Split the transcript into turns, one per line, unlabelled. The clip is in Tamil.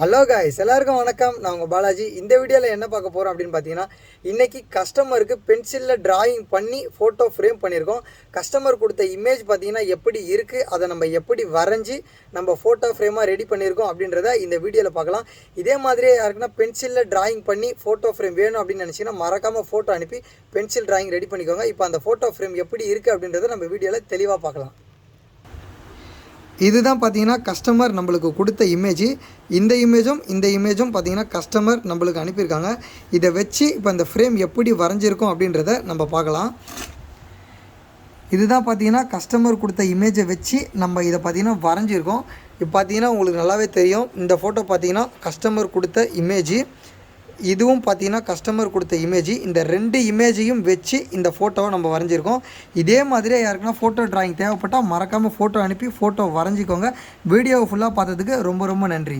ஹலோ காய்ஸ், எல்லாருக்கும் வணக்கம். நான் உங்கள் பாலாஜி. இந்த வீடியோவில் என்ன பார்க்க போகிறோம் அப்படின்னு பார்த்தீங்கன்னா, இன்றைக்கி கஸ்டமருக்கு பென்சிலில் டிராயிங் பண்ணி ஃபோட்டோ ஃப்ரேம் பண்ணியிருக்கோம். கஸ்டமர் கொடுத்த இமேஜ் பார்த்தீங்கன்னா எப்படி இருக்குது, அதை நம்ம எப்படி வரைஞ்சி நம்ம ஃபோட்டோ ஃப்ரேமாக ரெடி பண்ணியிருக்கோம் அப்படின்றத இந்த வீடியோவில் பார்க்கலாம். இதே மாதிரியே யாருக்குன்னா பென்சிலில் டிராயிங் பண்ணி ஃபோட்டோ ஃப்ரேம் வேணும் அப்படின்னு நினச்சிங்கன்னா மறக்காமல் ஃபோட்டோ அனுப்பி பென்சில் டிராயிங் ரெடி பண்ணிக்கோங்க. இப்போ அந்த ஃபோட்டோ ஃப்ரேம் எப்படி இருக்குது அப்படின்றத நம்ம வீடியோவில் தெளிவாக பார்க்கலாம். இதுதான் பார்த்தீங்கன்னா கஸ்டமர் நம்மளுக்கு கொடுத்த இமேஜ். இந்த இமேஜும் பார்த்தீங்கன்னா கஸ்டமர் நம்மளுக்கு அனுப்பியிருக்காங்க. இதை வச்சு இப்போ இந்த ஃப்ரேம் எப்படி வரைஞ்சிருக்கோம் அப்படின்றத நம்ம பார்க்கலாம். இதுதான் பார்த்தீங்கன்னா கஸ்டமர் கொடுத்த இமேஜை வச்சு நம்ம இதை பார்த்தீங்கன்னா வரைஞ்சிருக்கோம். இப்போ பார்த்தீங்கன்னா உங்களுக்கு நல்லாவே தெரியும். இந்த ஃபோட்டோ பார்த்தீங்கன்னா கஸ்டமர் கொடுத்த இமேஜ், இதுவும் பார்த்தீங்கன்னா கஸ்டமர் கொடுத்த இமேஜ். இந்த ரெண்டு இமேஜையும் வச்சு இந்த ஃபோட்டோவை நம்ம வரைஞ்சிருக்கோம். இதே மாதிரியே யாருக்குன்னா ஃபோட்டோ டிராயிங் தேவைப்பட்டால் மறக்காமல் ஃபோட்டோ அனுப்பி ஃபோட்டோ வரைஞ்சிக்கோங்க. வீடியோவை ஃபுல்லாக பார்த்ததுக்கு ரொம்ப ரொம்ப நன்றி.